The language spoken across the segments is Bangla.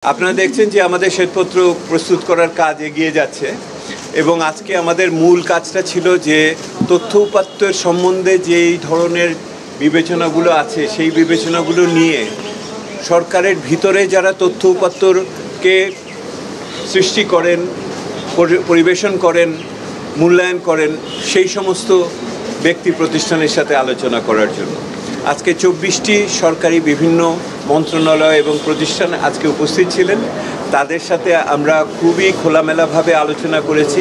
আপনারা দেখছেন যে আমাদের শ্বেতপত্র প্রস্তুত করার কাজ এগিয়ে যাচ্ছে এবং আজকে আমাদের মূল কাজটা ছিল যে তথ্য উপাত্তের সম্বন্ধে যেই ধরনের বিবেচনাগুলো আছে সেই বিবেচনাগুলো নিয়ে সরকারের ভিতরে যারা তথ্য উপাত্তকে সৃষ্টি করেন, পরিবেশন করেন, মূল্যায়ন করেন সেই সমস্ত ব্যক্তি প্রতিষ্ঠানের সাথে আলোচনা করার জন্য আজকে 24টি সরকারি বিভিন্ন মন্ত্রণালয় এবং প্রতিষ্ঠান আজকে উপস্থিত ছিলেন। তাদের সাথে আমরা খুবই খোলামেলাভাবে আলোচনা করেছি।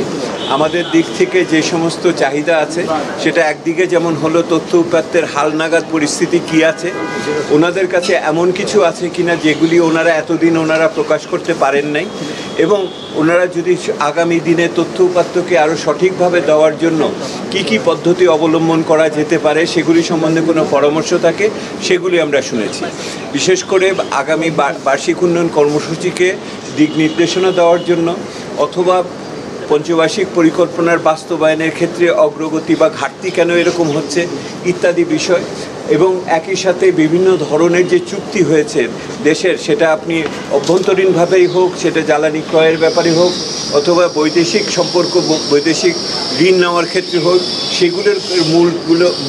আমাদের দিক থেকে যে সমস্ত চাহিদা আছে সেটা একদিকে যেমন হলো তথ্য উপাত্তের হালনাগাদ পরিস্থিতি কী আছে, ওনাদের কাছে এমন কিছু আছে কিনা যেগুলি ওনারা এতদিন প্রকাশ করতে পারেন নাই, এবং ওনারা যদি আগামী দিনে তথ্য উপাত্তকে আরও সঠিকভাবে দেওয়ার জন্য কি পদ্ধতি অবলম্বন করা যেতে পারে সেগুলি সম্বন্ধে কোনো পরামর্শ থাকে সেগুলি আমরা শুনেছি। বিশেষ করে আগামী বার্ষিক উন্নয়ন কর্মসূচিকে দিক নির্দেশনা দেওয়ার জন্য অথবা পঞ্চবার্ষিক পরিকল্পনার বাস্তবায়নের ক্ষেত্রে অগ্রগতি বা ঘাটতি কেন এরকম হচ্ছে ইত্যাদি বিষয়, এবং একই সাথে বিভিন্ন ধরনের যে চুক্তি হয়েছে দেশের, সেটা আপনি অভ্যন্তরীণভাবেই হোক, সেটা জ্বালানি ক্রয়ের ব্যাপারে হোক অথবা বৈদেশিক সম্পর্ক, বৈদেশিক ঋণ নেওয়ার ক্ষেত্রে হোক, সেগুলোর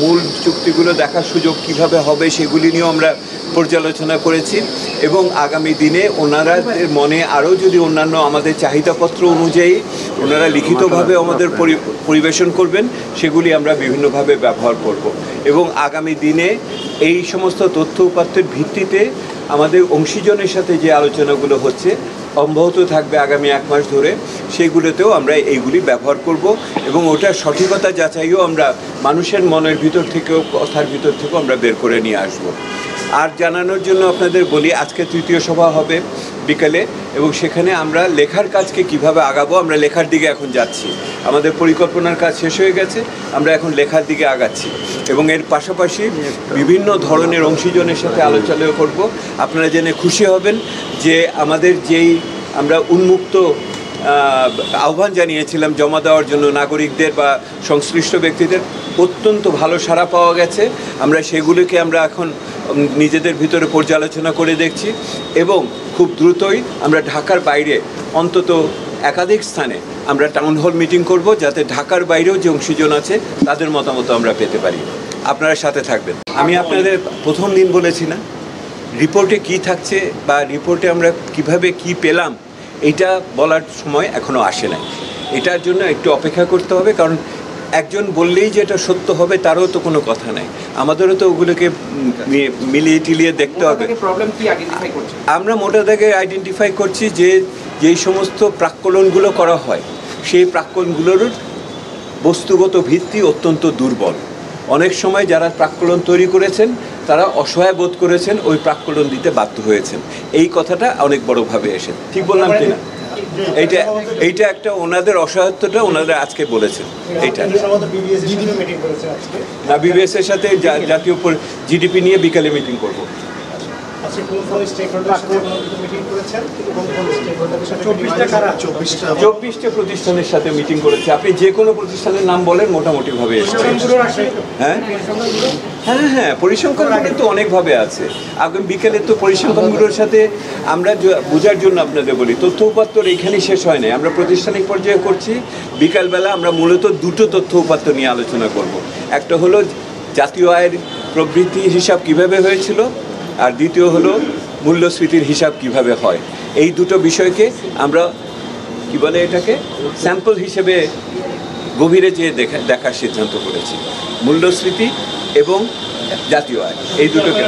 মূল চুক্তিগুলো দেখার সুযোগ কিভাবে হবে সেগুলি নিয়েও আমরা পর্যালোচনা করেছি। এবং আগামী দিনে ওনাদের মনে আরও যদি অন্যান্য আমাদের চাহিদাপত্র অনুযায়ী ওনারা লিখিতভাবে আমাদের পরিবেশন করবেন সেগুলি আমরা বিভিন্নভাবে ব্যবহার করব। এবং আগামী দিনে এই সমস্ত তথ্য উপাত্তের ভিত্তিতে আমাদের অংশীজনের সাথে যে আলোচনাগুলো হচ্ছে অব্যাহত থাকবে আগামী 1 মাস ধরে, সেগুলোতেও আমরা এইগুলি ব্যবহার করব এবং ওটার সঠিকতা যাচাইও আমরা মানুষের মনের ভিতর থেকেও, কথার ভিতর থেকেও আমরা বের করে নিয়ে আসব। আর জানানোর জন্য আপনাদের বলি, আজকে 3য় সভা হবে বিকালে, এবং সেখানে আমরা লেখার কাজকে কিভাবে আগাবো, আমরা লেখার দিকে এখন যাচ্ছি। আমাদের পরিকল্পনার কাজ শেষ হয়ে গেছে, আমরা এখন লেখার দিকে আগাচ্ছি এবং এর পাশাপাশি বিভিন্ন ধরনের অংশীজনের সাথে আলোচনা করব। আপনারা জেনে খুশি হবেন যে আমাদের আমরা উন্মুক্ত আহ্বান জানিয়েছিলাম জমা দেওয়ার জন্য নাগরিকদের বা সংশ্লিষ্ট ব্যক্তিদের, অত্যন্ত ভালো সাড়া পাওয়া গেছে। আমরা সেগুলিকে এখন নিজেদের ভিতরে পর্যালোচনা করে দেখছি এবং খুব দ্রুতই আমরা ঢাকার বাইরে অন্তত একাধিক স্থানে আমরা টাউন হল মিটিং করব, যাতে ঢাকার বাইরেও যে অংশীজন আছে তাদের মতামত আমরা পেতে পারি। আপনারা সাথে থাকবেন। আমি আপনাদের প্রথম দিন বলেছি না, রিপোর্টে কি থাকছে বা রিপোর্টে আমরা কিভাবে কি পেলাম এইটা বলার সময় এখনও আসে নাই। এটার জন্য একটু অপেক্ষা করতে হবে, কারণ একজন বললেই যে এটা সত্য হবে তারও তো কোনো কথা নাই, আমাদেরও তো ওগুলোকে মিলিয়ে টিলিয়ে দেখতে হবে। আমরা মোটা দাগে আইডেন্টিফাই করছি যে যেই সমস্ত প্রাক্কলনগুলো করা হয় সেই প্রাক্কলনগুলোর বস্তুগত ভিত্তি অত্যন্ত দুর্বল। অনেক সময় যারা প্রাক্কলন তৈরি করেছেন তারা অসহায় বোধ করেছেন, ওই প্রাক্কলন দিতে বাধ্য হয়েছেন। এই কথাটা অনেক বড়োভাবে এসে, ঠিক বললাম কিনা? এইটা একটা ওনাদের অসহায়ত্বটা ওনারা আজকে বলেছেন। এইটা না, বিবিএস এর সাথে জাতীয় জিডিপি নিয়ে বিকালে মিটিং করব। 24টা প্রতিষ্ঠানের সাথে মিটিং করেছে। আপনি যে কোনো প্রতিষ্ঠানের নাম বলেন, মোটামুটিভাবে এসেছেন। হ্যাঁ, পরিসংখ্যানগুলো তো অনেকভাবে আছে। আগামী বিকেলে তো পরিসংখ্যানগুলোর সাথে আমরা বোঝার জন্য আপনাদের বলি, তথ্য উপাত্তর এইখানেই শেষ হয় নাই, আমরা প্রাতিষ্ঠানিক পর্যায়ে করছি। বিকালবেলা আমরা মূলত 2টো তথ্য উপাত্ত নিয়ে আলোচনা করব। একটা হলো জাতীয় আয়ের প্রবৃদ্ধি হিসাব কিভাবে হয়েছিল, আর দ্বিতীয় হলো মূল্যস্ফীতির হিসাব কিভাবে হয়। এই 2টো বিষয়কে আমরা কি বলে এটাকে স্যাম্পল হিসেবে গভীরে যেয়ে দেখার সিদ্ধান্ত করেছি। মূল্যস্ফীতি এবং জাতীয় আয়, এই দুটোকে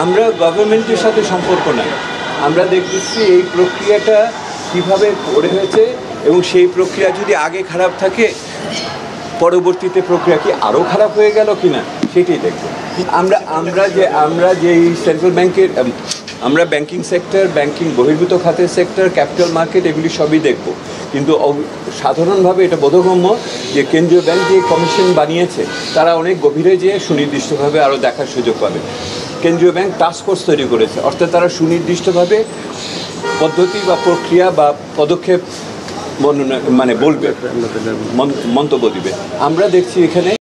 আমরা গভর্নমেন্টের সাথে সম্পর্ক নাই, আমরা দেখতেছি এই প্রক্রিয়াটা কিভাবে করে হয়েছে এবং সেই প্রক্রিয়া যদি আগে খারাপ থাকে পরবর্তীতে প্রক্রিয়া কি আরও খারাপ হয়ে গেল কিনা সেটাই দেখব। আমরা যে সেন্ট্রাল ব্যাংকের, আমরা ব্যাংকিং সেক্টর, ব্যাংকিং বহির্ভূত খাতের সেক্টর, ক্যাপিটাল মার্কেট, এগুলি সবই দেখব। কিন্তু সাধারণভাবে এটা বোধগম্য যে কেন্দ্রীয় ব্যাংক যে কমিশন বানিয়েছে তারা অনেক গভীরে যেয়ে সুনির্দিষ্টভাবে আরও দেখার সুযোগ পাবে। কেন্দ্রীয় ব্যাংক টাস্ক ফোর্স তৈরি করেছে, অর্থাৎ তারা সুনির্দিষ্টভাবে পদ্ধতি বা প্রক্রিয়া বা পদক্ষেপ বলবে, মন্তব্য দিবে। আমরা দেখছি এখানে